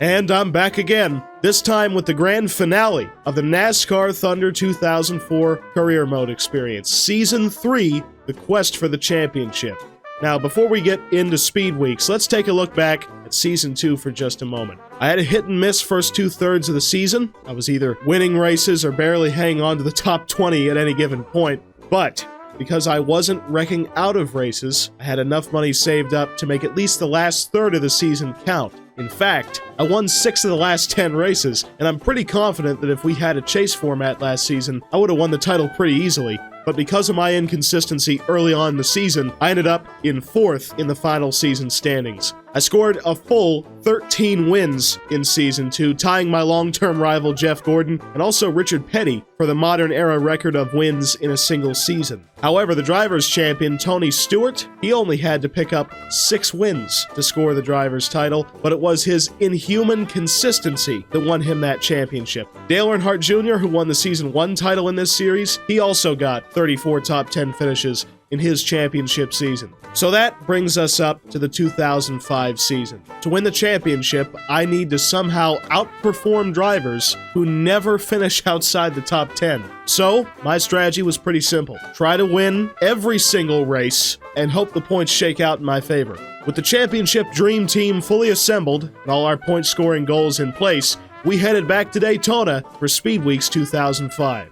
And I'm back again, this time with the grand finale of the NASCAR Thunder 2004 Career Mode Experience, Season 3, The Quest for the Championship. Now, before we get into Speed Weeks, let's take a look back at Season 2 for just a moment. I had a hit-and-miss first two-thirds of the season. I was either winning races or barely hanging on to the top 20 at any given point, but because I wasn't wrecking out of races, I had enough money saved up to make at least the last third of the season count. In fact, I won 6 of the last 10 races, and I'm pretty confident that if we had a chase format last season, I would have won the title pretty easily. But because of my inconsistency early on in the season, I ended up in 4th in the final season standings. I scored a full 13 wins in Season 2, tying my long-term rival Jeff Gordon and also Richard Petty for the modern-era record of wins in a single season. However, the Drivers' Champion, Tony Stewart, he only had to pick up 6 wins to score the Drivers' title, but it was his inhuman consistency that won him that championship. Dale Earnhardt Jr., who won the Season 1 title in this series, he also got 34 top 10 finishes in his championship season. So that brings us up to the 2005 season. To win the championship, I need to somehow outperform drivers who never finish outside the top 10. So, my strategy was pretty simple. Try to win every single race and hope the points shake out in my favor. With the championship dream team fully assembled and all our point scoring goals in place, we headed back to Daytona for Speed Weeks 2005.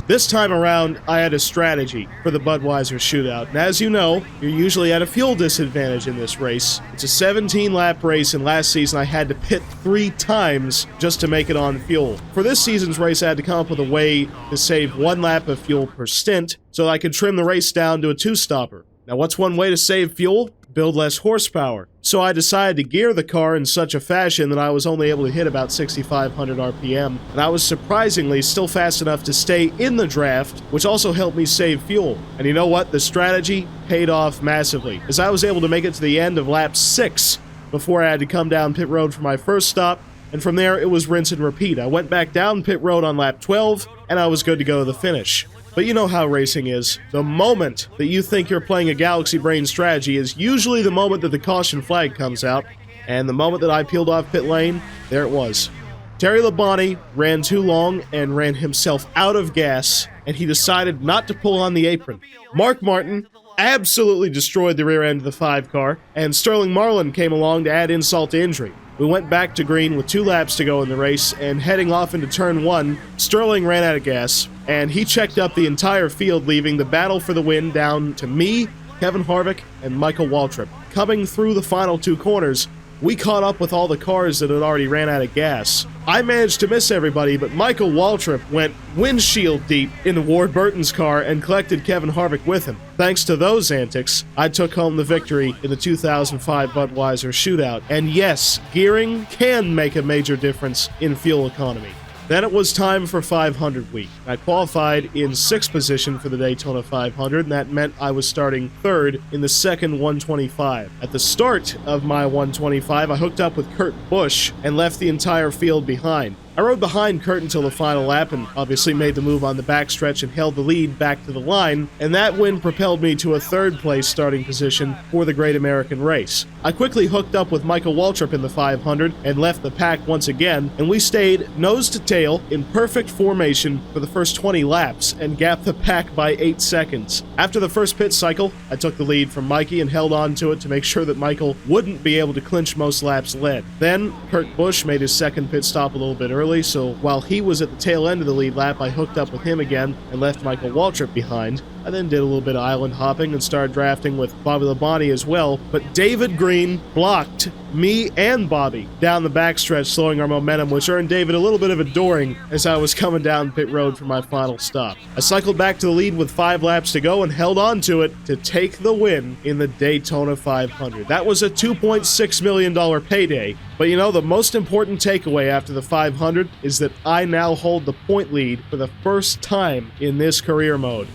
This time around, I had a strategy for the Budweiser shootout, and as you know, you're usually at a fuel disadvantage in this race. It's a 17-lap race, and last season I had to pit 3 times just to make it on fuel. For this season's race, I had to come up with a way to save 1 lap of fuel per stint, so I could trim the race down to a 2-stopper. Now, what's one way to save fuel? Build less horsepower. So I decided to gear the car in such a fashion that I was only able to hit about 6,500 RPM, and I was surprisingly still fast enough to stay in the draft, which also helped me save fuel. And you know what? The strategy paid off massively, as I was able to make it to the end of lap 6 before I had to come down pit road for my first stop, and from there it was rinse and repeat. I went back down pit road on lap 12, and I was good to go to the finish. But you know how racing is. The moment that you think you're playing a Galaxy Brain strategy is usually the moment that the caution flag comes out, and the moment that I peeled off pit lane, there it was. Terry Labonte ran too long and ran himself out of gas, and he decided not to pull on the apron. Mark Martin absolutely destroyed the rear end of the 5 car, and Sterling Marlin came along to add insult to injury. We went back to green with 2 laps to go in the race, and heading off into turn 1, Sterling ran out of gas, and he checked up the entire field, leaving the battle for the win down to me, Kevin Harvick, and Michael Waltrip. Coming through the final 2 corners, we caught up with all the cars that had already ran out of gas. I managed to miss everybody, but Michael Waltrip went windshield deep into Ward Burton's car and collected Kevin Harvick with him. Thanks to those antics, I took home the victory in the 2005 Budweiser shootout. And yes, gearing can make a major difference in fuel economy. Then it was time for 500 week. I qualified in 6th position for the Daytona 500, and that meant I was starting 3rd in the second 125. At the start of my 125, I hooked up with Kurt Busch and left the entire field behind. I rode behind Kurt until the final lap and obviously made the move on the backstretch and held the lead back to the line, and that win propelled me to a 3rd place starting position for the Great American Race. I quickly hooked up with Michael Waltrip in the 500 and left the pack once again, and we stayed nose to tail in perfect formation for the first 20 laps and gapped the pack by 8 seconds. After the first pit cycle, I took the lead from Mikey and held on to it to make sure that Michael wouldn't be able to clinch most laps led. Then, Kurt Busch made his 2nd pit stop a little bit early, so while he was at the tail end of the lead lap, I hooked up with him again and left Michael Waltrip behind. I then did a little bit of island hopping and started drafting with Bobby Labonte as well, but David Green blocked me and Bobby down the backstretch, slowing our momentum, which earned David a little bit of a dooring as I was coming down pit road for my final stop. I cycled back to the lead with 5 laps to go and held on to it to take the win in the Daytona 500. That was a $2.6 million payday, but you know, the most important takeaway after the 500 is that I now hold the point lead for the first time in this career mode.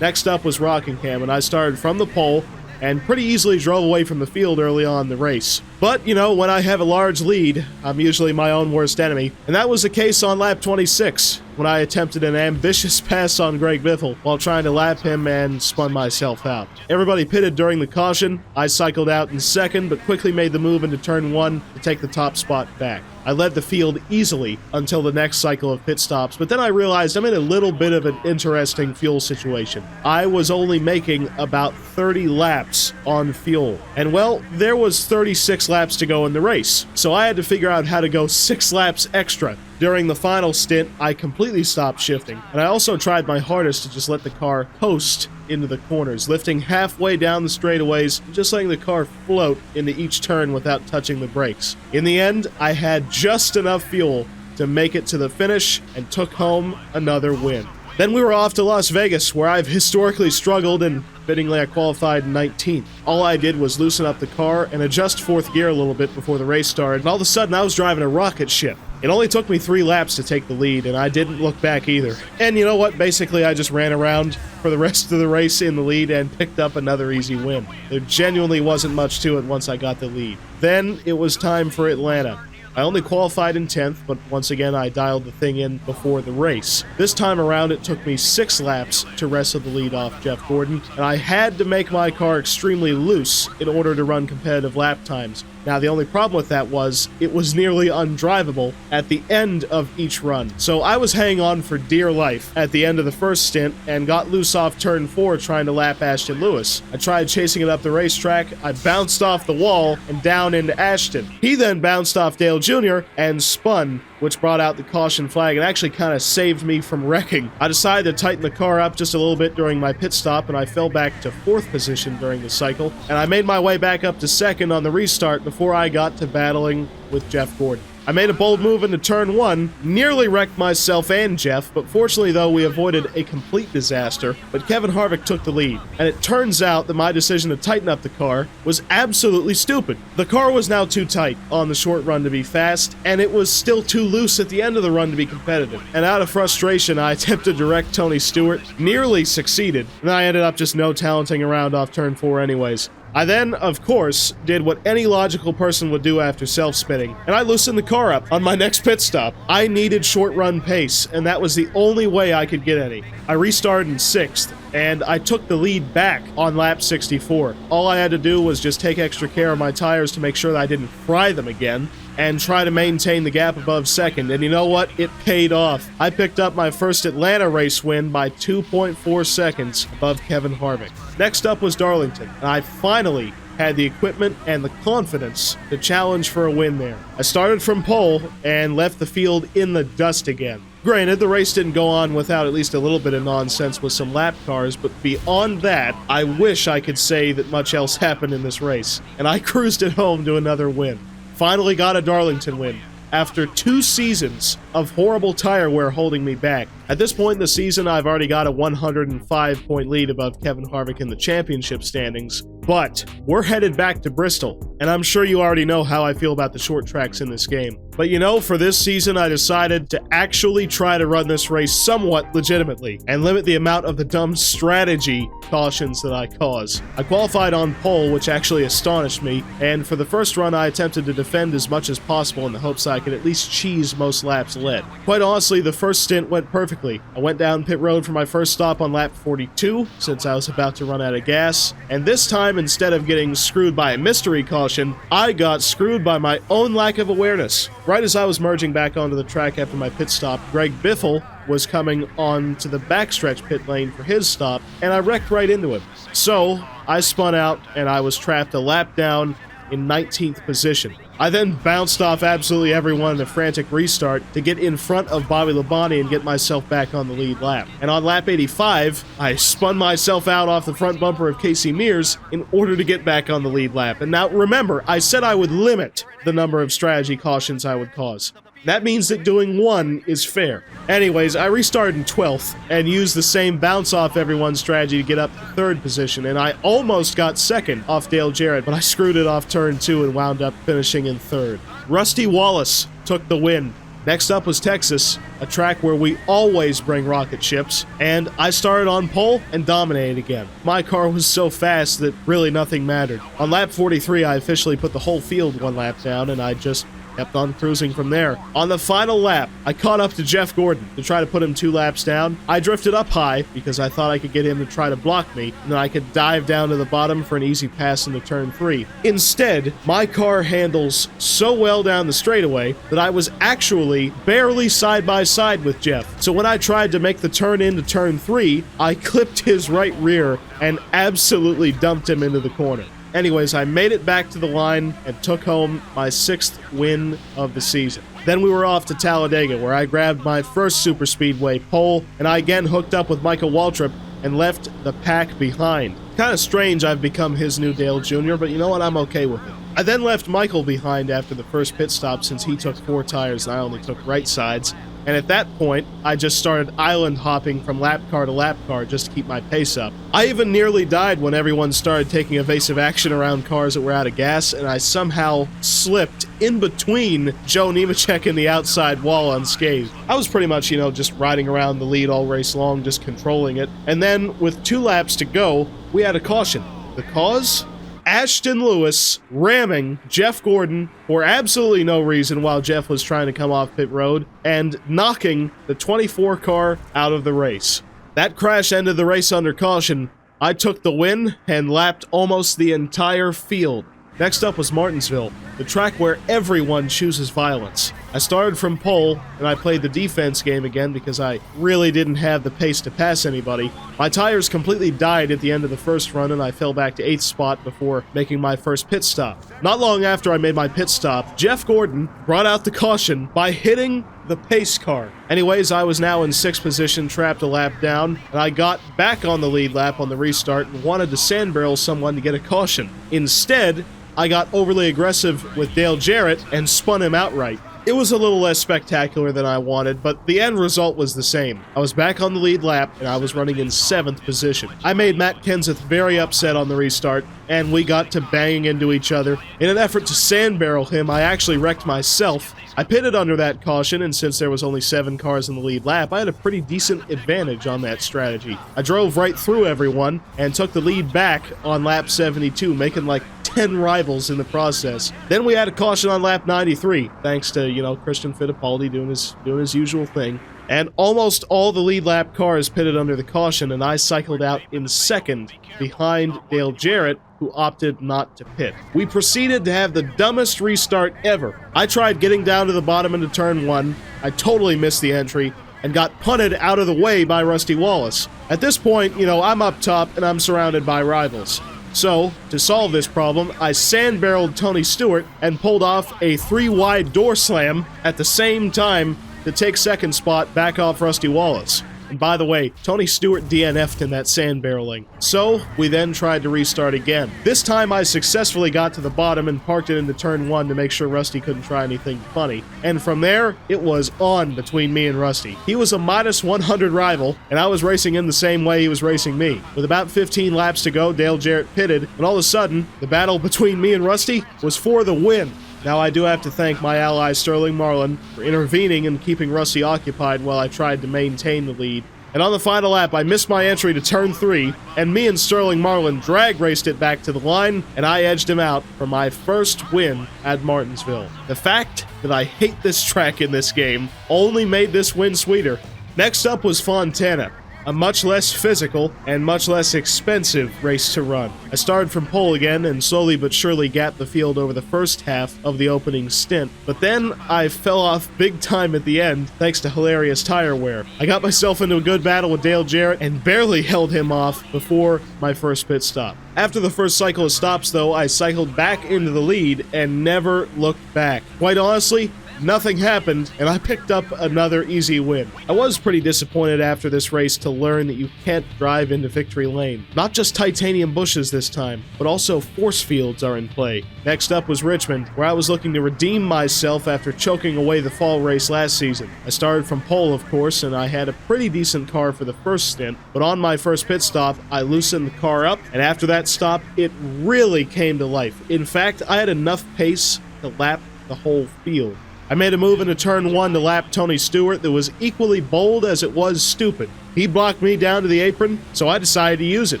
Next up was Rockingham, and I started from the pole and pretty easily drove away from the field early on in the race. But, you know, when I have a large lead, I'm usually my own worst enemy, and that was the case on lap 26. when I attempted an ambitious pass on Greg Biffle while trying to lap him and spun myself out. Everybody pitted during the caution. I cycled out in second, but quickly made the move into turn 1 to take the top spot back. I led the field easily until the next cycle of pit stops, but then I realized I'm in a little bit of an interesting fuel situation. I was only making about 30 laps on fuel, and well, there was 36 laps to go in the race, so I had to figure out how to go 6 laps extra. During the final stint, I completely stopped shifting, and I also tried my hardest to just let the car coast into the corners, lifting halfway down the straightaways, and just letting the car float into each turn without touching the brakes. In the end, I had just enough fuel to make it to the finish and took home another win. Then we were off to Las Vegas, where I've historically struggled, and fittingly I qualified 19th. All I did was loosen up the car and adjust 4th gear a little bit before the race started, and all of a sudden I was driving a rocket ship. It only took me 3 laps to take the lead, and I didn't look back either. And you know what? Basically, I just ran around for the rest of the race in the lead and picked up another easy win. There genuinely wasn't much to it once I got the lead. Then it was time for Atlanta. I only qualified in 10th, but once again I dialed the thing in before the race. This time around it took me 6 laps to wrestle the lead off Jeff Gordon, and I had to make my car extremely loose in order to run competitive lap times. Now, the only problem with that was it was nearly undrivable at the end of each run. So I was hanging on for dear life at the end of the first stint and got loose off turn 4 trying to lap Ashton Lewis. I tried chasing it up the racetrack, I bounced off the wall and down into Ashton. He then bounced off Dale Jr. and spun, which brought out the caution flag and actually kind of saved me from wrecking. I decided to tighten the car up just a little bit during my pit stop, and I fell back to 4th position during the cycle, and I made my way back up to 2nd on the restart before I got to battling with Jeff Gordon. I made a bold move into turn 1, nearly wrecked myself and Jeff, but fortunately though we avoided a complete disaster, but Kevin Harvick took the lead. And it turns out that my decision to tighten up the car was absolutely stupid. The car was now too tight on the short run to be fast, and it was still too loose at the end of the run to be competitive. And out of frustration, I attempted to wreck Tony Stewart, nearly succeeded, and I ended up just no-talenting around off turn 4 anyways. I then, of course, did what any logical person would do after self-spinning, and I loosened the car up on my next pit stop. I needed short-run pace, and that was the only way I could get any. I restarted in 6th, and I took the lead back on lap 64. All I had to do was just take extra care of my tires to make sure that I didn't fry them again, and try to maintain the gap above 2nd, and you know what? It paid off. I picked up my first Atlanta race win by 2.4 seconds above Kevin Harvick. Next up was Darlington, and I finally had the equipment and the confidence to challenge for a win there. I started from pole and left the field in the dust again. Granted, the race didn't go on without at least a little bit of nonsense with some lap cars, but beyond that, I wish I could say that much else happened in this race, and I cruised it home to another win. Finally got a Darlington win, after 2 seasons of horrible tire wear holding me back. At this point in the season, I've already got a 105-point lead above Kevin Harvick in the championship standings, but we're headed back to Bristol, and I'm sure you already know how I feel about the short tracks in this game. But you know, for this season, I decided to actually try to run this race somewhat legitimately and limit the amount of the dumb strategy cautions that I cause. I qualified on pole, which actually astonished me, and for the first run, I attempted to defend as much as possible in the hopes that I could at least cheese most laps led. Quite honestly, the first stint went perfectly. I went down pit road for my first stop on lap 42, since I was about to run out of gas, and this time, instead of getting screwed by a mystery caution, I got screwed by my own lack of awareness. Right as I was merging back onto the track after my pit stop, Greg Biffle was coming on to the backstretch pit lane for his stop, and I wrecked right into him. So, I spun out, and I was trapped a lap down in 19th position. I then bounced off absolutely everyone in a frantic restart to get in front of Bobby Labonte and get myself back on the lead lap. And on lap 85, I spun myself out off the front bumper of Casey Mears in order to get back on the lead lap. And now remember, I said I would limit the number of strategy cautions I would cause. That means that doing 1 is fair. Anyways, I restarted in 12th and used the same bounce off everyone strategy to get up to 3rd position, and I almost got 2nd off Dale Jarrett, but I screwed it off turn 2 and wound up finishing in 3rd. Rusty Wallace took the win. Next up was Texas, a track where we always bring rocket ships, and I started on pole and dominated again. My car was so fast that really nothing mattered. On lap 43, I officially put the whole field 1 lap down, and I just kept on cruising from there. On the final lap, I caught up to Jeff Gordon to try to put him 2 laps down. I drifted up high because I thought I could get him to try to block me, and then I could dive down to the bottom for an easy pass into turn 3. Instead, my car handles so well down the straightaway that I was actually barely side by side with Jeff. So when I tried to make the turn into turn 3, I clipped his right rear and absolutely dumped him into the corner. Anyways, I made it back to the line and took home my 6th win of the season. Then we were off to Talladega, where I grabbed my first superspeedway pole, and I again hooked up with Michael Waltrip and left the pack behind. Kind of strange I've become his new Dale Jr., but you know what? I'm okay with it. I then left Michael behind after the first pit stop since he took 4 tires and I only took right sides. And at that point, I just started island hopping from lap car to lap car just to keep my pace up. I even nearly died when everyone started taking evasive action around cars that were out of gas, and I somehow slipped in between Joe Nemechek and the outside wall unscathed. I was pretty much, just riding around the lead all race long, just controlling it. And then, with 2 laps to go, we had a caution. The cause? Ashton Lewis ramming Jeff Gordon for absolutely no reason while Jeff was trying to come off pit road and knocking the 24 car out of the race. That crash ended the race under caution. I took the win and lapped almost the entire field. Next up was Martinsville, the track where everyone chooses violence. I started from pole, and I played the defense game again because I really didn't have the pace to pass anybody. My tires completely died at the end of the first run, and I fell back to 8th spot before making my first pit stop. Not long after I made my pit stop, Jeff Gordon brought out the caution by hitting the pace car. Anyways, I was now in 6th position, trapped a lap down, and I got back on the lead lap on the restart and wanted to sand barrel someone to get a caution. Instead, I got overly aggressive with Dale Jarrett and spun him outright. It was a little less spectacular than I wanted, but the end result was the same. I was back on the lead lap, and I was running in 7th position. I made Matt Kenseth very upset on the restart, and we got to banging into each other. In an effort to sand barrel him, I actually wrecked myself. I pitted under that caution, and since there was only 7 cars in the lead lap, I had a pretty decent advantage on that strategy. I drove right through everyone and took the lead back on lap 72, making like 10 rivals in the process. Then we had a caution on lap 93, thanks to, Christian Fittipaldi doing his usual thing. And almost all the lead lap cars pitted under the caution, and I cycled out in 2nd behind Dale Jarrett, who opted not to pit. We proceeded to have the dumbest restart ever. I tried getting down to the bottom into turn 1. I totally missed the entry and got punted out of the way by Rusty Wallace. At this point, I'm up top and I'm surrounded by rivals. So, to solve this problem, I sand-barreled Tony Stewart and pulled off a 3-wide door slam at the same time to take 2nd spot back off Rusty Wallace. And by the way, Tony Stewart DNF'd in that sand barreling. So, we then tried to restart again. This time I successfully got to the bottom and parked it into turn 1 to make sure Rusty couldn't try anything funny. And from there, it was on between me and Rusty. He was a minus 100 rival, and I was racing him the same way he was racing me. With about 15 laps to go, Dale Jarrett pitted, and all of a sudden, the battle between me and Rusty was for the win. Now, I do have to thank my ally Sterling Marlin for intervening and keeping Rusty occupied while I tried to maintain the lead. And on the final lap, I missed my entry to turn 3, and me and Sterling Marlin drag raced it back to the line, and I edged him out for my first win at Martinsville. The fact that I hate this track in this game only made this win sweeter. Next up was Fontana, a much less physical and much less expensive race to run. I started from pole again and slowly but surely gapped the field over the first half of the opening stint, but then I fell off big time at the end thanks to hilarious tire wear. I got myself into a good battle with Dale Jarrett and barely held him off before my first pit stop. After the first cycle of stops though, I cycled back into the lead and never looked back. Quite honestly, nothing happened, and I picked up another easy win. I was pretty disappointed after this race to learn that you can't drive into victory lane. Not just titanium bushes this time, but also force fields are in play. Next up was Richmond, where I was looking to redeem myself after choking away the fall race last season. I started from pole, of course, and I had a pretty decent car for the first stint, but on my first pit stop, I loosened the car up, and after that stop, it really came to life. In fact, I had enough pace to lap the whole field. I made a move into turn 1 to lap Tony Stewart that was equally bold as it was stupid. He blocked me down to the apron, so I decided to use it.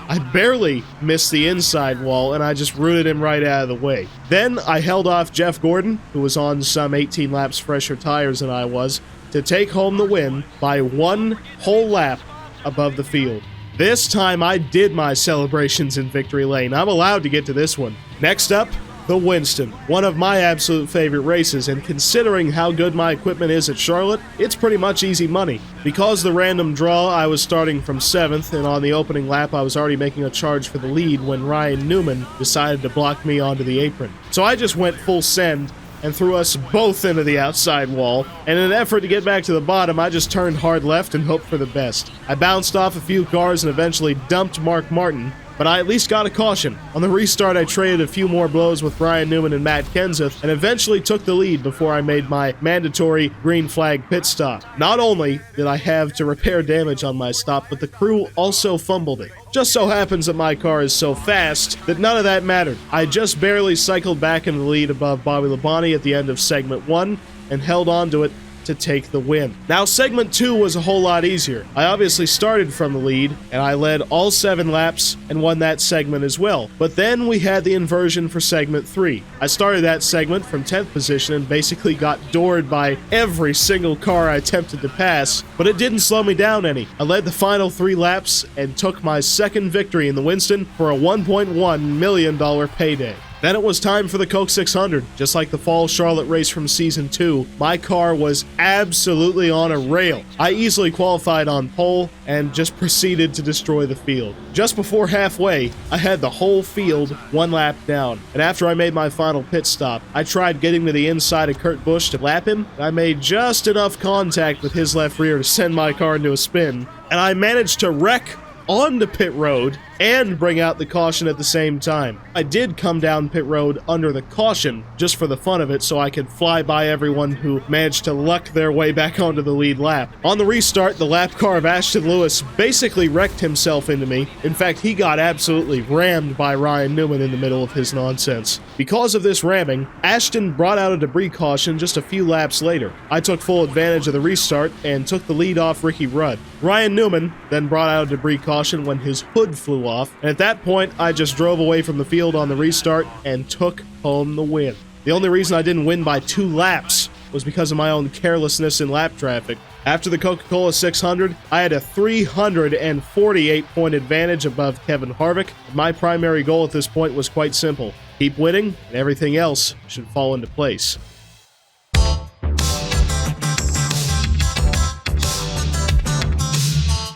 I barely missed the inside wall, and I just rooted him right out of the way. Then I held off Jeff Gordon, who was on some 18 laps fresher tires than I was, to take home the win by 1 whole lap above the field. This time I did my celebrations in victory lane. I'm allowed to get to this one. Next up, the Winston, one of my absolute favorite races, and considering how good my equipment is at Charlotte, it's pretty much easy money. Because the random draw, I was starting from 7th, and on the opening lap I was already making a charge for the lead when Ryan Newman decided to block me onto the apron. So I just went full send and threw us both into the outside wall, and in an effort to get back to the bottom, I just turned hard left and hoped for the best. I bounced off a few cars and eventually dumped Mark Martin, but I at least got a caution. On the restart, I traded a few more blows with Ryan Newman and Matt Kenseth, and eventually took the lead before I made my mandatory green flag pit stop. Not only did I have to repair damage on my stop, but the crew also fumbled it. Just so happens that my car is so fast that none of that mattered. I just barely cycled back into the lead above Bobby Labonte at the end of segment 1, and held on to it to take the win. Now, segment 2 was a whole lot easier. I obviously started from the lead, and I led all 7 laps and won that segment as well. But then we had the inversion for segment 3. I started that segment from 10th position and basically got doored by every single car I attempted to pass, but it didn't slow me down any. I led the final 3 laps and took my second victory in the Winston for a $1.1 million payday. Then it was time for the Coke 600. Just like the fall Charlotte race from Season 2, my car was absolutely on a rail. I easily qualified on pole and just proceeded to destroy the field. Just before halfway, I had the whole field 1 lap down, and after I made my final pit stop, I tried getting to the inside of Kurt Busch to lap him. I made just enough contact with his left rear to send my car into a spin, and I managed to wreck onto pit road and bring out the caution at the same time. I did come down pit road under the caution just for the fun of it so I could fly by everyone who managed to luck their way back onto the lead lap. On the restart, the lap car of Ashton Lewis basically wrecked himself into me. In fact, he got absolutely rammed by Ryan Newman in the middle of his nonsense. Because of this ramming, Ashton brought out a debris caution just a few laps later. I took full advantage of the restart and took the lead off Ricky Rudd. Ryan Newman then brought out a debris caution when his hood flew off, and at that point I just drove away from the field on the restart and took home the win. The only reason I didn't win by 2 laps was because of my own carelessness in lap traffic. After the Coca-Cola 600, I had a 348-point advantage above Kevin Harvick. My primary goal at this point was quite simple: keep winning, and everything else should fall into place.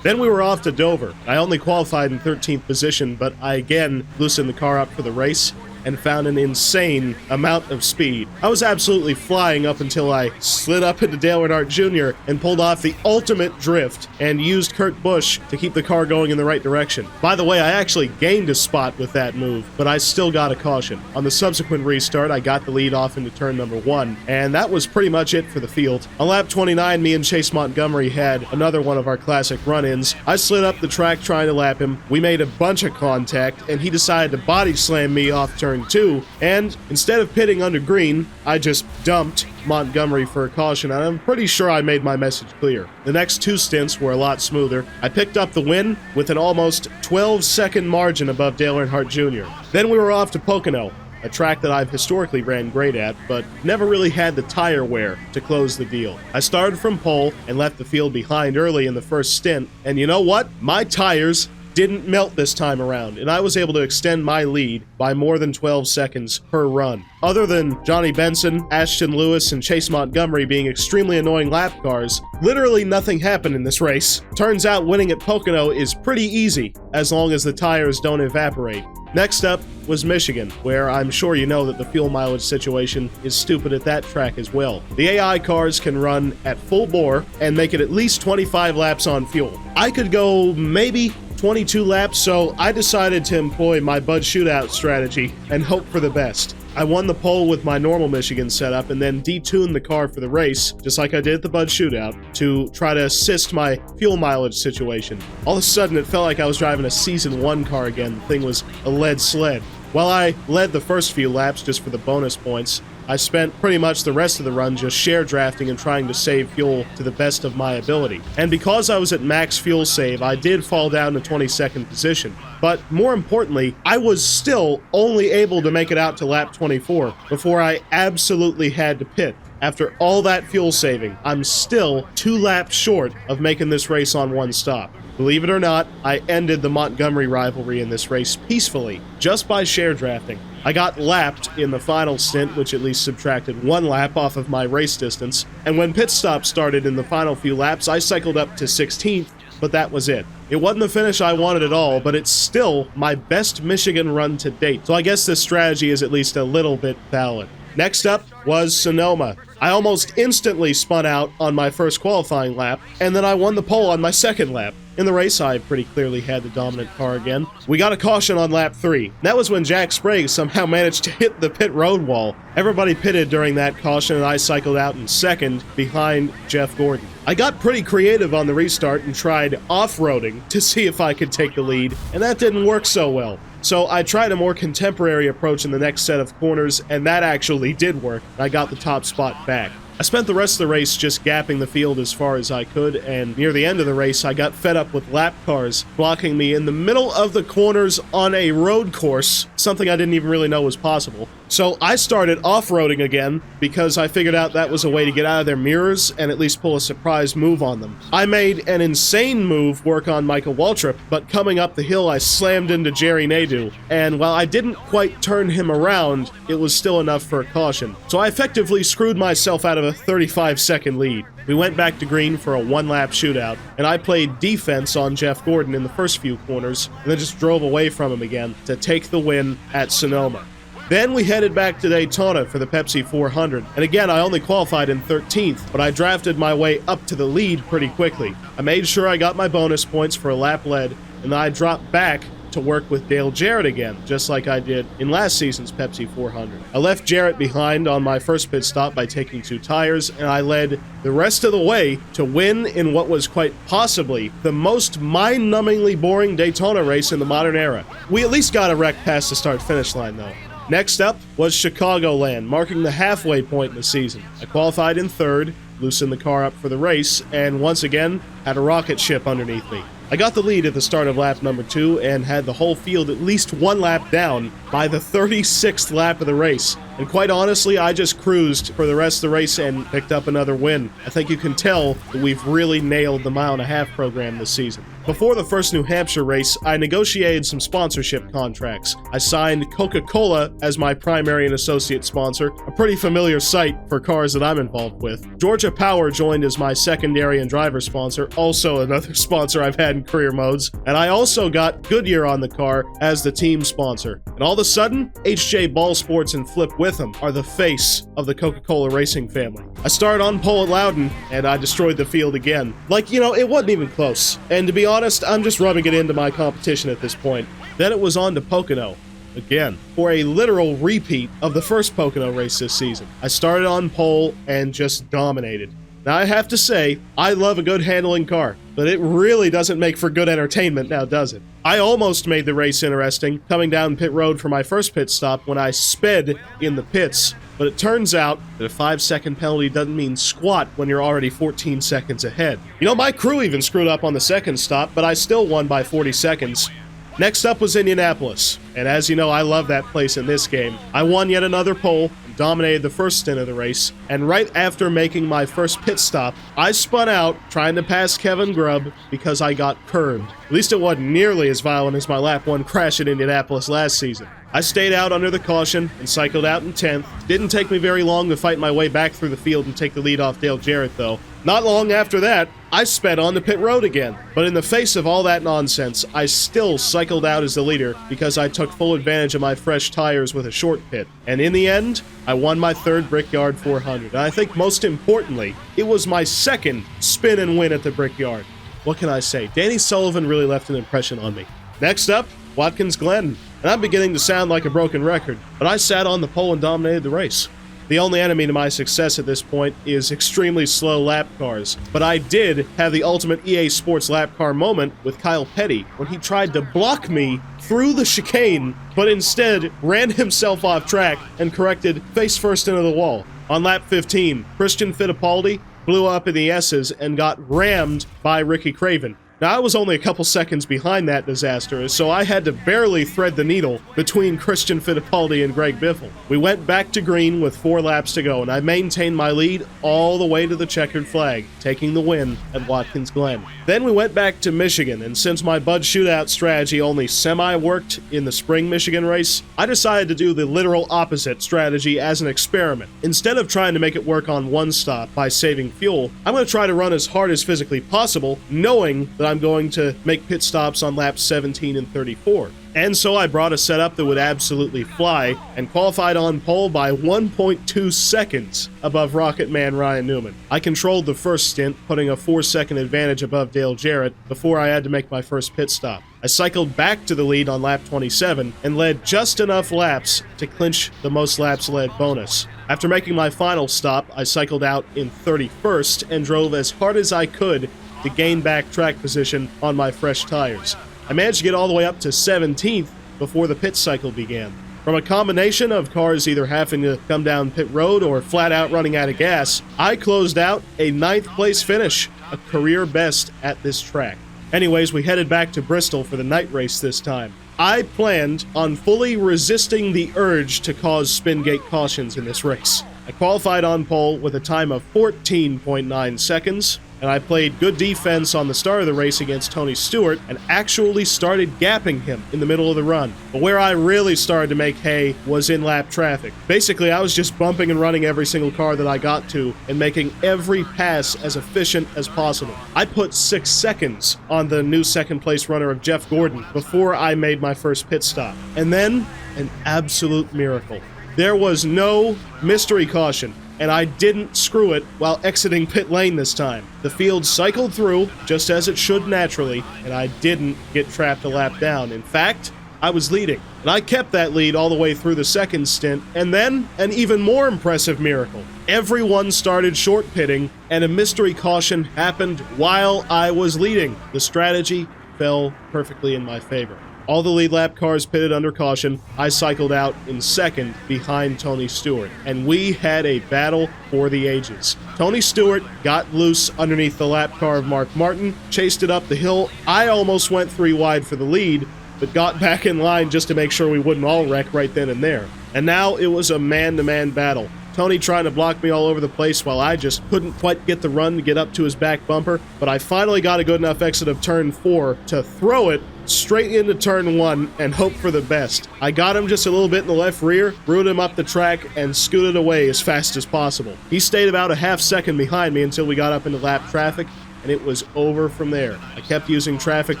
Then we were off to Dover. I only qualified in 13th position, but I again loosened the car up for the race and found an insane amount of speed. I was absolutely flying up until I slid up into Dale Earnhardt Jr. and pulled off the ultimate drift and used Kurt Busch to keep the car going in the right direction. By the way, I actually gained a spot with that move, but I still got a caution. On the subsequent restart, I got the lead off into turn number 1, and that was pretty much it for the field. On lap 29, me and Chase Montgomery had another one of our classic run-ins. I slid up the track trying to lap him. We made a bunch of contact, and he decided to body slam me off turn 2, and instead of pitting under green, I just dumped Montgomery for a caution, and I'm pretty sure I made my message clear. The next 2 stints were a lot smoother. I picked up the win with an almost 12-second margin above Dale Earnhardt Jr. Then we were off to Pocono, a track that I've historically ran great at, but never really had the tire wear to close the deal. I started from pole and left the field behind early in the first stint, and you know what? My tires didn't melt this time around, and I was able to extend my lead by more than 12 seconds per run. Other than Johnny Benson, Ashton Lewis, and Chase Montgomery being extremely annoying lap cars, literally nothing happened in this race. Turns out winning at Pocono is pretty easy, as long as the tires don't evaporate. Next up was Michigan, where I'm sure you know that the fuel mileage situation is stupid at that track as well. The AI cars can run at full bore and make it at least 25 laps on fuel. I could go maybe 22 laps, so I decided to employ my Bud Shootout strategy and hope for the best. I won the pole with my normal Michigan setup and then detuned the car for the race, just like I did at the Bud Shootout, to try to assist my fuel mileage situation. All of a sudden, it felt like I was driving a Season 1 car again. The thing was a lead sled. While I led the first few laps just for the bonus points, I spent pretty much the rest of the run just share drafting and trying to save fuel to the best of my ability. And because I was at max fuel save, I did fall down to 22nd position. But more importantly, I was still only able to make it out to lap 24 before I absolutely had to pit. After all that fuel saving, I'm still 2 laps short of making this race on one stop. Believe it or not, I ended the Montgomery rivalry in this race peacefully, just by share drafting. I got lapped in the final stint, which at least subtracted 1 lap off of my race distance, and when pit stops started in the final few laps, I cycled up to 16th, but that was it. It wasn't the finish I wanted at all, but it's still my best Michigan run to date, so I guess this strategy is at least a little bit valid. Next up was Sonoma. I almost instantly spun out on my first qualifying lap, and then I won the pole on my second lap. In the race, I pretty clearly had the dominant car again. We got a caution on lap 3. That was when Jack Sprague somehow managed to hit the pit road wall. Everybody pitted during that caution, and I cycled out in second behind Jeff Gordon. I got pretty creative on the restart and tried off-roading to see if I could take the lead, and that didn't work so well. So I tried a more contemporary approach in the next set of corners, and that actually did work. I got the top spot back. I spent the rest of the race just gapping the field as far as I could, and near the end of the race, I got fed up with lap cars blocking me in the middle of the corners on a road course, something I didn't even really know was possible. So I started off-roading again because I figured out that was a way to get out of their mirrors and at least pull a surprise move on them. I made an insane move work on Michael Waltrip, but coming up the hill, I slammed into Jerry Nadeau, and while I didn't quite turn him around, it was still enough for a caution. So I effectively screwed myself out of a 35-second lead. We went back to green for a 1-lap shootout, and I played defense on Jeff Gordon in the first few corners, and then just drove away from him again to take the win at Sonoma. Then we headed back to Daytona for the Pepsi 400, and again I only qualified in 13th, but I drafted my way up to the lead pretty quickly. I made sure I got my bonus points for a lap led, and then I dropped back to work with Dale Jarrett again, just like I did in last season's Pepsi 400. I left Jarrett behind on my first pit stop by taking 2 tires, and I led the rest of the way to win in what was quite possibly the most mind-numbingly boring Daytona race in the modern era. We at least got a wreck past the start-finish line, though. Next up was Chicagoland, marking the halfway point in the season. I qualified in 3rd, loosened the car up for the race, and once again had a rocket ship underneath me. I got the lead at the start of lap number 2 and had the whole field at least 1 lap down by the 36th lap of the race. And quite honestly, I just cruised for the rest of the race and picked up another win. I think you can tell that we've really nailed the mile-and-a-half program this season. Before the first New Hampshire race, I negotiated some sponsorship contracts. I signed Coca-Cola as my primary and associate sponsor, a pretty familiar sight for cars that I'm involved with. Georgia Power joined as my secondary and driver sponsor, also another sponsor I've had in career modes. And I also got Goodyear on the car as the team sponsor. And all of a sudden, HJ Ball Sports and Flip Witham are the face of the Coca-Cola racing family. I started on pole at Loudon, and I destroyed the field again. It wasn't even close. And to be honest, I'm just rubbing it into my competition at this point. Then it was on to Pocono again for a literal repeat of the first Pocono race this season. I started on pole and just dominated. Now I have to say, I love a good handling car, but it really doesn't make for good entertainment now, does it? I almost made the race interesting, coming down pit road for my first pit stop when I sped in the pits, but it turns out that a 5-second penalty doesn't mean squat when you're already 14 seconds ahead. My crew even screwed up on the second stop, but I still won by 40 seconds. Next up was Indianapolis, and as you know, I love that place in this game. I won yet another pole, dominated the first stint of the race, and right after making my first pit stop, I spun out trying to pass Kevin Grubb because I got curved. At least it wasn't nearly as violent as my lap 1 crash at Indianapolis last season. I stayed out under the caution and cycled out in 10th. Didn't take me very long to fight my way back through the field and take the lead off Dale Jarrett, though. Not long after that, I sped on the pit road again. But in the face of all that nonsense, I still cycled out as the leader because I took full advantage of my fresh tires with a short pit. And in the end, I won my 3rd Brickyard 400. And I think most importantly, it was my 2nd spin and win at the Brickyard. What can I say? Danny Sullivan really left an impression on me. Next up, Watkins Glen. And I'm beginning to sound like a broken record, but I sat on the pole and dominated the race. The only enemy to my success at this point is extremely slow lap cars, but I did have the ultimate EA Sports lap car moment with Kyle Petty when he tried to block me through the chicane, but instead ran himself off track and corrected face first into the wall. On lap 15, Christian Fittipaldi blew up in the S's and got rammed by Ricky Craven. Now, I was only a couple seconds behind that disaster, so I had to barely thread the needle between Christian Fittipaldi and Greg Biffle. We went back to green with 4 laps to go, and I maintained my lead all the way to the checkered flag, taking the win at Watkins Glen. Then we went back to Michigan, and since my Bud Shootout strategy only semi-worked in the spring Michigan race, I decided to do the literal opposite strategy as an experiment. Instead of trying to make it work on one stop by saving fuel, I'm going to try to run as hard as physically possible, knowing that I'm going to make pit stops on laps 17 and 34. And so I brought a setup that would absolutely fly and qualified on pole by 1.2 seconds above Rocket Man Ryan Newman. I controlled the first stint, putting a 4-second advantage above Dale Jarrett before I had to make my first pit stop. I cycled back to the lead on lap 27 and led just enough laps to clinch the most laps led bonus. After making my final stop, I cycled out in 31st and drove as hard as I could to gain back track position on my fresh tires. I managed to get all the way up to 17th before the pit cycle began. From a combination of cars either having to come down pit road or flat out running out of gas, I closed out a 9th place finish, a career best at this track. Anyways, we headed back to Bristol for the night race this time. I planned on fully resisting the urge to cause spin gate cautions in this race. I qualified on pole with a time of 14.9 seconds, and I played good defense on the start of the race against Tony Stewart and actually started gapping him in the middle of the run. But where I really started to make hay was in lap traffic. Basically, I was just bumping and running every single car that I got to and making every pass as efficient as possible. I put 6 seconds on the new second place runner of Jeff Gordon before I made my first pit stop. And then, an absolute miracle. There was no mystery caution, and I didn't screw it while exiting pit lane this time. The field cycled through, just as it should naturally, and I didn't get trapped a lap down. In fact, I was leading, and I kept that lead all the way through the second stint, and then an even more impressive miracle. Everyone started short pitting, and a mystery caution happened while I was leading. The strategy fell perfectly in my favor. All the lead lap cars pitted under caution. I cycled out in second behind Tony Stewart, and we had a battle for the ages. Tony Stewart got loose underneath the lap car of Mark Martin, chased it up the hill. I almost went 3 wide for the lead, but got back in line just to make sure we wouldn't all wreck right then and there. And now it was a man-to-man battle. Tony trying to block me all over the place while I just couldn't quite get the run to get up to his back bumper, but I finally got a good enough exit of turn 4 to throw it straight into turn 1 and hope for the best. I got him just a little bit in the left rear, rooted him up the track, and scooted away as fast as possible. He stayed about a half second behind me until we got up into lap traffic, and it was over from there. I kept using traffic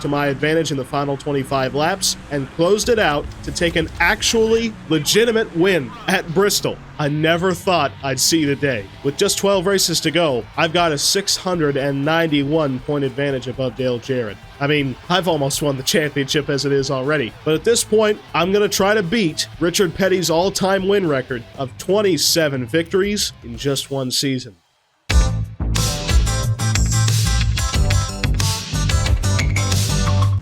to my advantage in the final 25 laps and closed it out to take an actually legitimate win at Bristol. I never thought I'd see the day. With just 12 races to go, I've got a 691 point advantage above Dale Jarrett. I mean, I've almost won the championship as it is already. But at this point, I'm going to try to beat Richard Petty's all-time win record of 27 victories in just one season.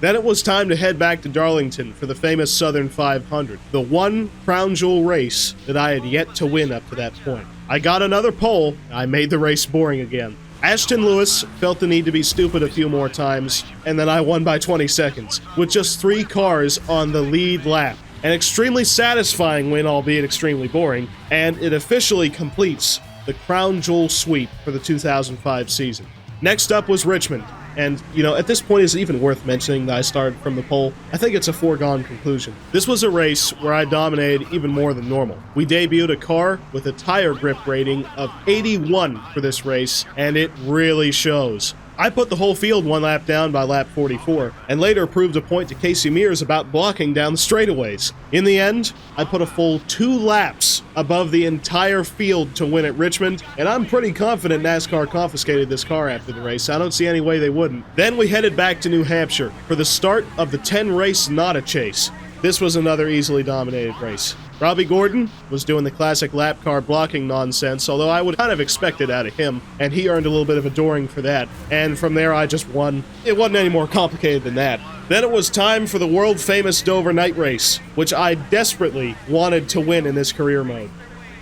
Then it was time to head back to Darlington for the famous Southern 500, the one crown jewel race that I had yet to win up to that point. I got another pole, I made the race boring again. Ashton Lewis felt the need to be stupid a few more times, and then I won by 20 seconds, with just 3 cars on the lead lap. An extremely satisfying win, albeit extremely boring, and it officially completes the crown jewel sweep for the 2005 season. Next up was Richmond. And, at this point, is it even worth mentioning that I started from the pole? I think it's a foregone conclusion. This was a race where I dominated even more than normal. We debuted a car with a tire grip rating of 81 for this race, and it really shows. I put the whole field 1 lap down by lap 44, and later proved a point to Casey Mears about blocking down the straightaways. In the end, I put a full 2 laps above the entire field to win at Richmond, and I'm pretty confident NASCAR confiscated this car after the race. I don't see any way they wouldn't. Then we headed back to New Hampshire for the start of the 10-race Nada Chase. this was another easily dominated race. Robbie Gordon was doing the classic lap car blocking nonsense, although I would kind of expect it out of him, and he earned a little bit of adoring for that. And from there, I just won. It wasn't any more complicated than that. Then it was time for the world-famous Dover night race, which I desperately wanted to win in this career mode.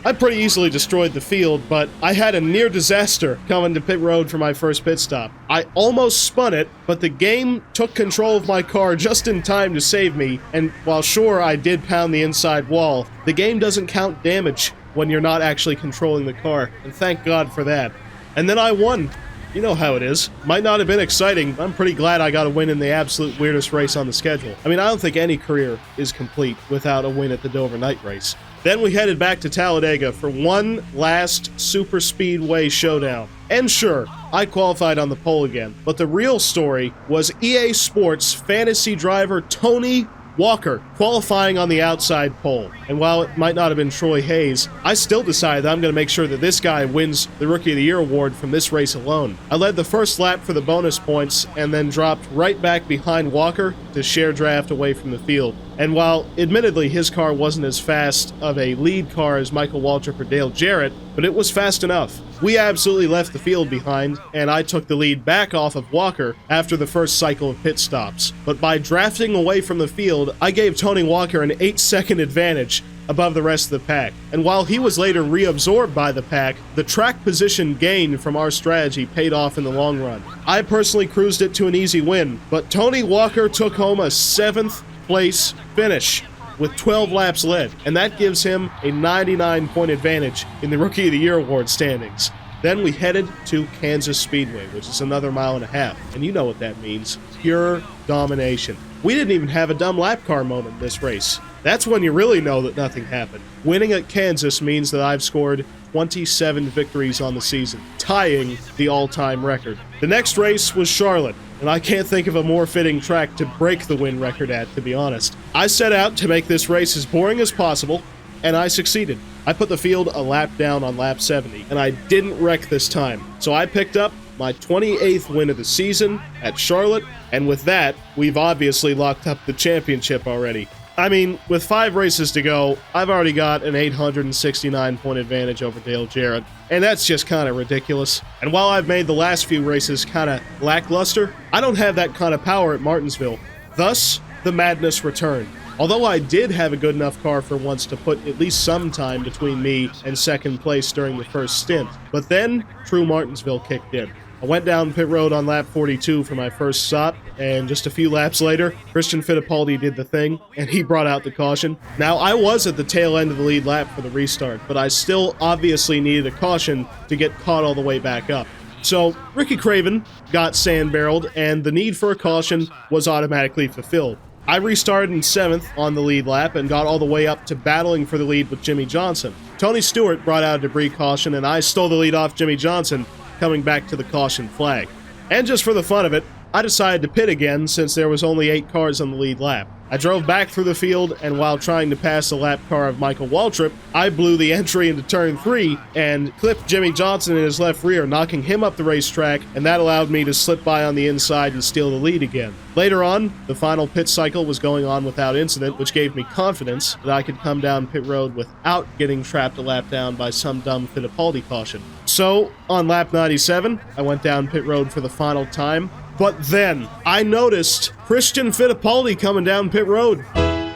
I pretty easily destroyed the field, but I had a near disaster coming to pit road for my first pit stop. I almost spun it, but the game took control of my car just in time to save me, and while sure I did pound the inside wall, the game doesn't count damage when you're not actually controlling the car, and thank God for that. And then I won. You know how it is. Might not have been exciting, but I'm pretty glad I got a win in the absolute weirdest race on the schedule. I mean, I don't think any career is complete without a win at the Dover night race. Then we headed back to Talladega for one last super speedway showdown. And sure, I qualified on the pole again, but the real story was EA Sports fantasy driver Tony Walker qualifying on the outside pole. And while it might not have been Troy Hayes, I still decided that I'm going to make sure that this guy wins the Rookie of the Year award from this race alone. I led the first lap for the bonus points and then dropped right back behind Walker to share draft away from the field. And while admittedly his car wasn't as fast of a lead car as Michael Waltrip or Dale Jarrett, but it was fast enough. We absolutely left the field behind, and I took the lead back off of Walker after the first cycle of pit stops. But by drafting away from the field, I gave Tony Walker an 8-second advantage above the rest of the pack. And while he was later reabsorbed by the pack, the track position gain from our strategy paid off in the long run. I personally cruised it to an easy win, but Tony Walker took home a 7th place finish with 12 laps led, and that gives him a 99-point advantage in the Rookie of the Year award standings. Then we headed to Kansas Speedway, which is another mile and a half, and you know what that means. Pure domination. We didn't even have a dumb lap car moment in this race. That's when you really know that nothing happened. Winning at Kansas means that I've scored 27 victories on the season, tying the all-time record. The next race was Charlotte, and I can't think of a more fitting track to break the win record at, to be honest. I set out to make this race as boring as possible, and I succeeded. I put the field a lap down on lap 70, and I didn't wreck this time. So I picked up my 28th win of the season at Charlotte, and with that, we've obviously locked up the championship already. I mean, with 5 races to go, I've already got an 869-point advantage over Dale Jarrett, and that's just kind of ridiculous. And while I've made the last few races kind of lackluster, I don't have that kind of power at Martinsville. Thus, the madness returned. Although I did have a good enough car for once to put at least some time between me and second place during the first stint. But then, true Martinsville kicked in. I went down pit road on lap 42 for my first stop, and just a few laps later, Christian Fittipaldi did the thing, and he brought out the caution. Now, I was at the tail end of the lead lap for the restart, but I still obviously needed a caution to get caught all the way back up. So, Ricky Craven got sand-barreled, and the need for a caution was automatically fulfilled. I restarted in 7th on the lead lap and got all the way up to battling for the lead with Jimmy Johnson. Tony Stewart brought out a debris caution, and I stole the lead off Jimmy Johnson, coming back to the caution flag. And just for the fun of it, I decided to pit again since there was only 8 cars on the lead lap. I drove back through the field, and while trying to pass the lap car of Michael Waltrip, I blew the entry into turn 3 and clipped Jimmy Johnson in his left rear, knocking him up the racetrack, and that allowed me to slip by on the inside and steal the lead again. Later on, the final pit cycle was going on without incident, which gave me confidence that I could come down pit road without getting trapped a lap down by some dumb Fittipaldi caution. So, on lap 97, I went down pit road for the final time, but then I noticed Christian Fittipaldi coming down pit road.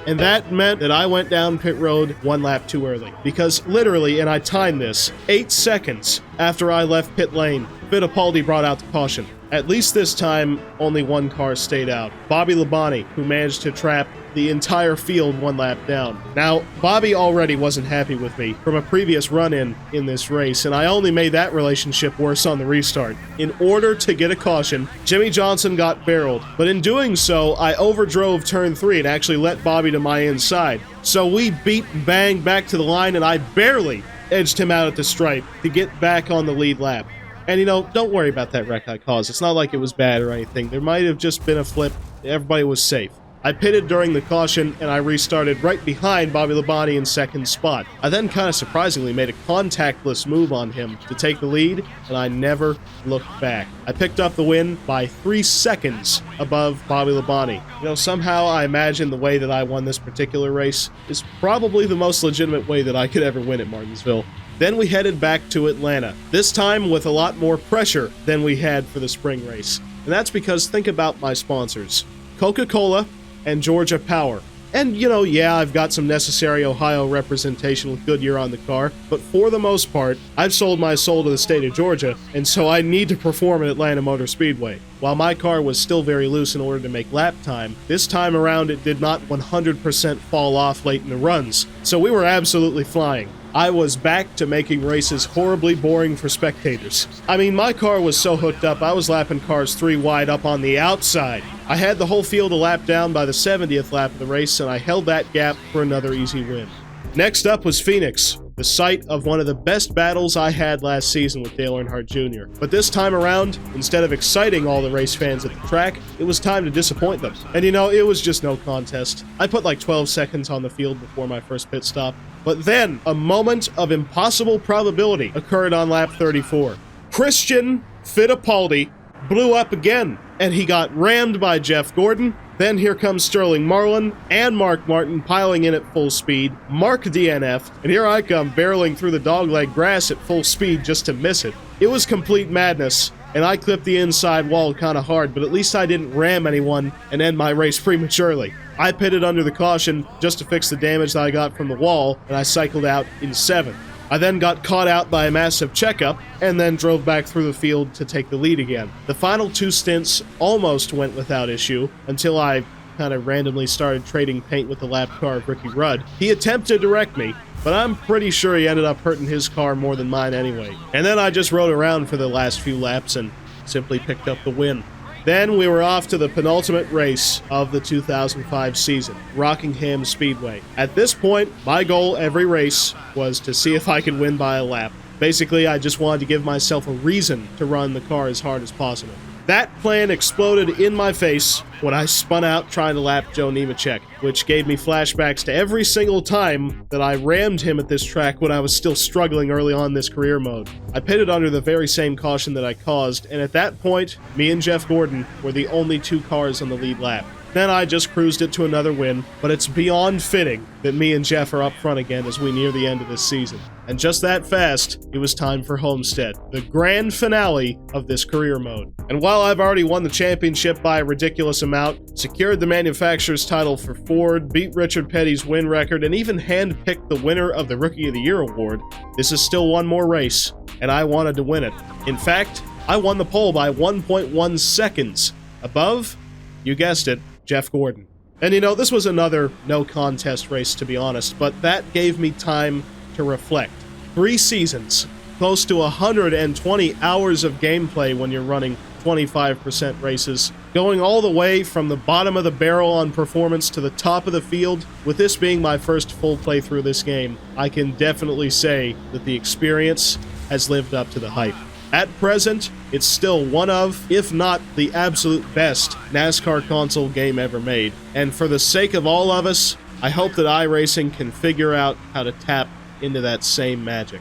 And that meant that I went down pit road 1 lap too early. Because literally, and I timed this, 8 seconds after I left pit lane, Fittipaldi brought out the caution. At least this time, only 1 car stayed out. Bobby Labonte, who managed to trap the entire field 1 lap down. Now, Bobby already wasn't happy with me from a previous run-in in this race, and I only made that relationship worse on the restart. In order to get a caution, Jimmy Johnson got barreled, but in doing so, I overdrove turn 3 and actually let Bobby to my inside. So we beat and banged back to the line, and I barely edged him out at the stripe to get back on the lead lap. And, you know, don't worry about that wreck I caused. It's not like it was bad or anything. There might have just been a flip. Everybody was safe. I pitted during the caution, and I restarted right behind Bobby Labonte in second spot. I then kind of surprisingly made a contactless move on him to take the lead, and I never looked back. I picked up the win by 3 seconds above Bobby Labonte. Somehow I imagine the way that I won this particular race is probably the most legitimate way that I could ever win at Martinsville. Then we headed back to Atlanta, this time with a lot more pressure than we had for the spring race. And that's because, think about my sponsors, Coca-Cola and Georgia Power. And, I've got some necessary Ohio representation with Goodyear on the car, but for the most part, I've sold my soul to the state of Georgia, and so I need to perform at Atlanta Motor Speedway. While my car was still very loose in order to make lap time, this time around it did not 100% fall off late in the runs, so we were absolutely flying. I was back to making races horribly boring for spectators. I mean, my car was so hooked up, I was lapping cars 3 wide up on the outside. I had the whole field a lap down by the 70th lap of the race, and I held that gap for another easy win. Next up was Phoenix, the site of one of the best battles I had last season with Dale Earnhardt Jr. But this time around, instead of exciting all the race fans at the track, it was time to disappoint them. And it was just no contest. I put like 12 seconds on the field before my first pit stop. But then, a moment of impossible probability occurred on lap 34. Christian Fittipaldi blew up again, and he got rammed by Jeff Gordon. Then here comes Sterling Marlin and Mark Martin piling in at full speed. Mark DNF, and here I come barreling through the dogleg grass at full speed just to miss it. It was complete madness, and I clipped the inside wall kind of hard, but at least I didn't ram anyone and end my race prematurely. I pitted under the caution just to fix the damage that I got from the wall, and I cycled out in 7th. I then got caught out by a massive checkup, and then drove back through the field to take the lead again. The final 2 stints almost went without issue, until I kind of randomly started trading paint with the lap car of Ricky Rudd. He attempted to wreck me, but I'm pretty sure he ended up hurting his car more than mine anyway. And then I just rode around for the last few laps and simply picked up the win. Then we were off to the penultimate race of the 2005 season, Rockingham Speedway. At this point, my goal every race was to see if I could win by a lap. Basically, I just wanted to give myself a reason to run the car as hard as possible. That plan exploded in my face when I spun out trying to lap Joe Nemechek, which gave me flashbacks to every single time that I rammed him at this track when I was still struggling early on in this career mode. I pitted under the very same caution that I caused, and at that point, me and Jeff Gordon were the only 2 cars on the lead lap. Then I just cruised it to another win, but it's beyond fitting that me and Jeff are up front again as we near the end of this season. And just that fast, it was time for Homestead, the grand finale of this career mode. And while I've already won the championship by a ridiculous amount, secured the manufacturer's title for Ford, beat Richard Petty's win record, and even handpicked the winner of the Rookie of the Year award, this is still one more race, and I wanted to win it. In fact, I won the pole by 1.1 seconds. Above, you guessed it, Jeff Gordon. And this was another no contest race, to be honest, but that gave me time to reflect. 3 seasons, close to 120 hours of gameplay when you're running 25% races, going all the way from the bottom of the barrel on performance to the top of the field. With this being my first full playthrough of this game, I can definitely say that the experience has lived up to the hype. At present, it's still one of, if not the absolute best, NASCAR console game ever made. And for the sake of all of us, I hope that iRacing can figure out how to tap into that same magic.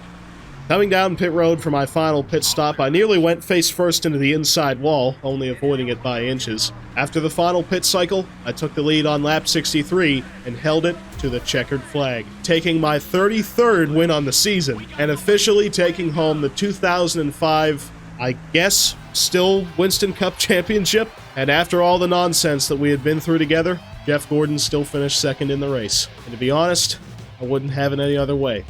Coming down pit road for my final pit stop, I nearly went face first into the inside wall, only avoiding it by inches. After the final pit cycle, I took the lead on lap 63 and held it to the checkered flag, taking my 33rd win on the season and officially taking home the 2005, I guess, still Winston Cup Championship. And after all the nonsense that we had been through together, Jeff Gordon still finished second in the race. And to be honest, I wouldn't have it any other way.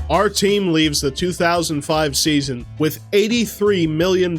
Our team leaves the 2005 season with $83 million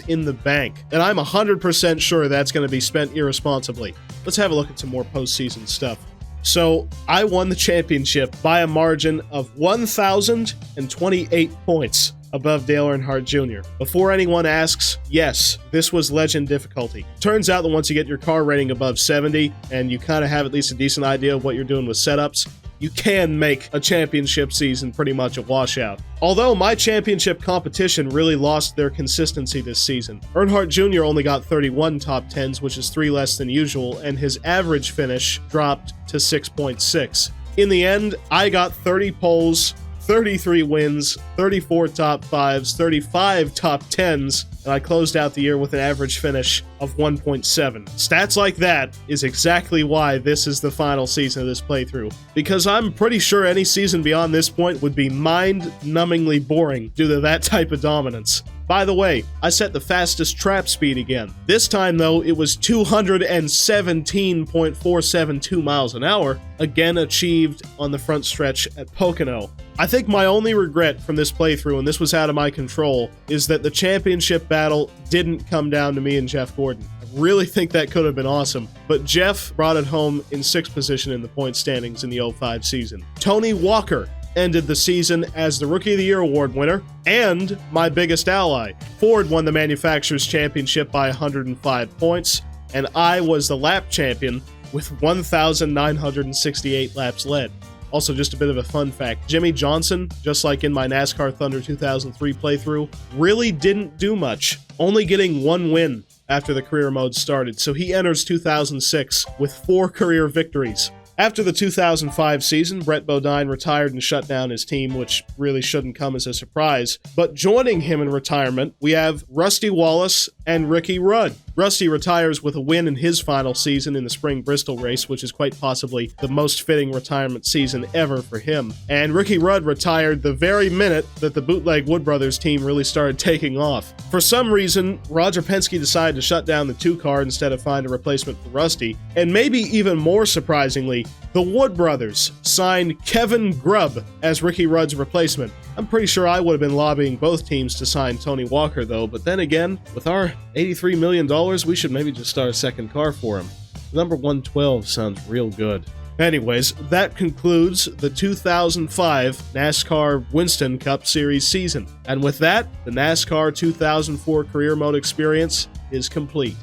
in the bank, and I'm 100% sure that's going to be spent irresponsibly. Let's have a look at some more postseason stuff. So, I won the championship by a margin of 1,028 points above Dale Earnhardt Jr. Before anyone asks, yes, this was legend difficulty. Turns out that once you get your car rating above 70, and you kind of have at least a decent idea of what you're doing with setups, you can make a championship season pretty much a washout. Although my championship competition really lost their consistency this season. Earnhardt Jr. only got 31 top 10s, which is 3 less than usual, and his average finish dropped to 6.6. In the end, I got 30 poles, 33 wins, 34 top 5s, 35 top 10s, and I closed out the year with an average finish of 1.7. Stats like that is exactly why this is the final season of this playthrough, because I'm pretty sure any season beyond this point would be mind-numbingly boring due to that type of dominance. By the way, I set the fastest trap speed again. This time, though, it was 217.472 miles an hour, again achieved on the front stretch at Pocono. I think my only regret from this playthrough, and this was out of my control, is that the championship battle didn't come down to me and Jeff Gordon. I really think that could have been awesome, but Jeff brought it home in 6th position in the point standings in the 05 season. Tony Walker ended the season as the Rookie of the Year award winner, and my biggest ally. Ford won the Manufacturers' Championship by 105 points, and I was the lap champion with 1,968 laps led. Also, just a bit of a fun fact, Jimmy Johnson, just like in my NASCAR Thunder 2003 playthrough, really didn't do much, only getting 1 win after the career mode started, so he enters 2006 with 4 career victories. After the 2005 season, Brett Bodine retired and shut down his team, which really shouldn't come as a surprise. But joining him in retirement, we have Rusty Wallace and Ricky Rudd. Rusty retires with a win in his final season in the spring Bristol race, which is quite possibly the most fitting retirement season ever for him. And Ricky Rudd retired the very minute that the Bootleg Wood Brothers team really started taking off. For some reason, Roger Penske decided to shut down the 2-car instead of find a replacement for Rusty. And maybe even more surprisingly, the Wood Brothers signed Kevin Grubb as Ricky Rudd's replacement. I'm pretty sure I would have been lobbying both teams to sign Tony Walker, though, but then again, with our $83 million, we should maybe just start a second car for him. Number 112 sounds real good. Anyways, that concludes the 2005 NASCAR Winston Cup Series season. And with that, the NASCAR 2004 Career Mode experience is complete.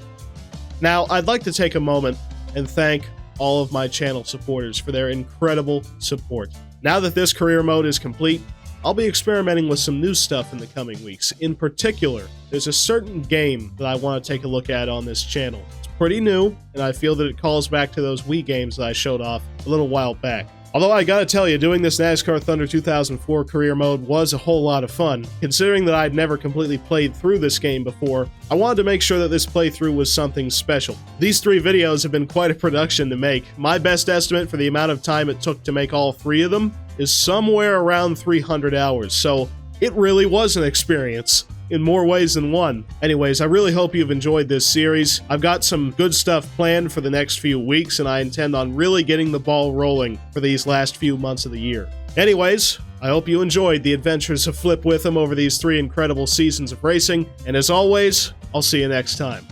Now, I'd like to take a moment and thank all of my channel supporters for their incredible support. Now that this career mode is complete, I'll be experimenting with some new stuff in the coming weeks. In particular, there's a certain game that I want to take a look at on this channel. It's pretty new, and I feel that it calls back to those Wii games that I showed off a little while back. Although I gotta tell you, doing this NASCAR Thunder 2004 career mode was a whole lot of fun. Considering that I'd never completely played through this game before, I wanted to make sure that this playthrough was something special. These 3 videos have been quite a production to make. My best estimate for the amount of time it took to make all 3 of them is somewhere around 300 hours, so it really was an experience in more ways than one. Anyways, I really hope you've enjoyed this series. I've got some good stuff planned for the next few weeks, and I intend on really getting the ball rolling for these last few months of the year. Anyways, I hope you enjoyed the adventures of Flip Witham over these 3 incredible seasons of racing, and as always, I'll see you next time.